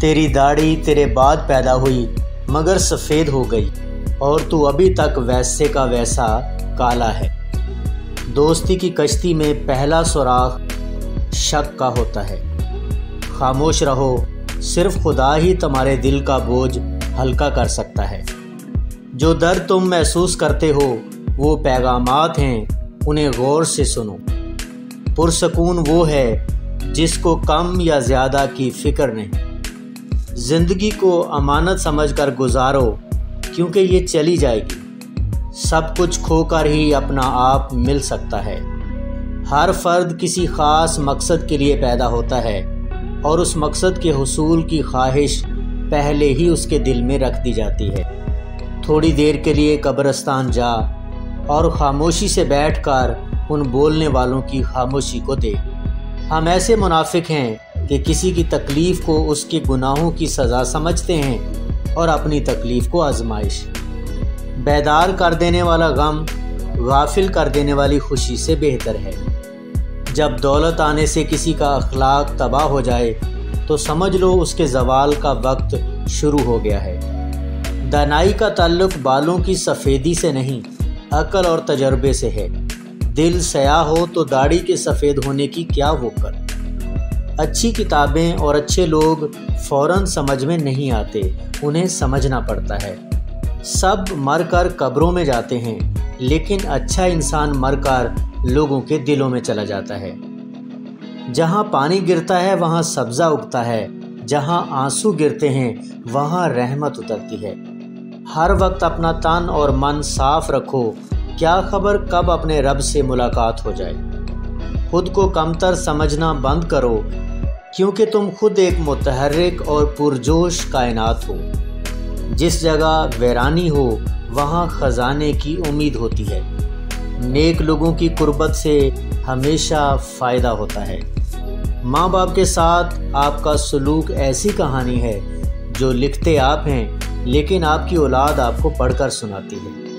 تیری داڑھی تیرے بعد پیدا ہوئی مگر سفید ہو گئی اور تو ابھی تک ویسے کا ویسا کالا ہے۔ دوستی کی کشتی میں پہلا سوراخ شک کا ہوتا ہے۔ خاموش رہو، صرف خدا ہی تمہارے دل کا بوجھ ہلکا کر سکتا ہے۔ جو درد تم محسوس کرتے ہو وہ پیغامات ہیں، انہیں غور سے سنو۔ پرسکون وہ ہے جس کو کم یا زیادہ کی فکر نہیں۔ زندگی کو امانت سمجھ کر گزارو کیونکہ یہ چلی جائے گی۔ سب کچھ کھو کر ہی اپنا آپ مل سکتا ہے۔ ہر فرد کسی خاص مقصد کے لیے پیدا ہوتا ہے اور اس مقصد کے حصول کی خواہش پہلے ہی اس کے دل میں رکھ دی جاتی ہے۔ تھوڑی دیر کے لیے قبرستان جا اور خاموشی سے بیٹھ کر ان بولنے والوں کی خاموشی کو دیکھ۔ ہم ایسے منافق ہیں کہ کسی کی تکلیف کو اس کے گناہوں کی سزا سمجھتے ہیں اور اپنی تکلیف کو آزمائش۔ بیدار کر دینے والا غم غافل کر دینے والی خوشی سے بہتر ہے۔ جب دولت آنے سے کسی کا اخلاق تباہ ہو جائے تو سمجھ لو اس کے زوال کا وقت شروع ہو گیا ہے۔ دانائی کا تعلق بالوں کی سفیدی سے نہیں، عقل اور تجربے سے ہے۔ دل سیاہ ہو تو داڑھی کے سفید ہونے کی کیا وقت۔ اچھی کتابیں اور اچھے لوگ فوراً سمجھ میں نہیں آتے، انہیں سمجھنا پڑتا ہے۔ سب مر کر قبروں میں جاتے ہیں لیکن اچھا انسان مر کر لوگوں کے دلوں میں چلا جاتا ہے۔ جہاں پانی گرتا ہے وہاں سبزہ اگتا ہے، جہاں آنسو گرتے ہیں وہاں رحمت اترتی ہے۔ ہر وقت اپنا تن اور من صاف رکھو، کیا خبر کب اپنے رب سے ملاقات ہو جائے۔ خود کو کمتر سمجھنا بند کرو کیونکہ تم خود ایک متحرک اور پرجوش کائنات ہو۔ جس جگہ ویرانی ہو وہاں خزانے کی امید ہوتی ہے۔ نیک لوگوں کی قربت سے ہمیشہ فائدہ ہوتا ہے۔ ماں باپ کے ساتھ آپ کا سلوک ایسی کہانی ہے جو لکھتے آپ ہیں لیکن آپ کی اولاد آپ کو پڑھ کر سناتی ہے۔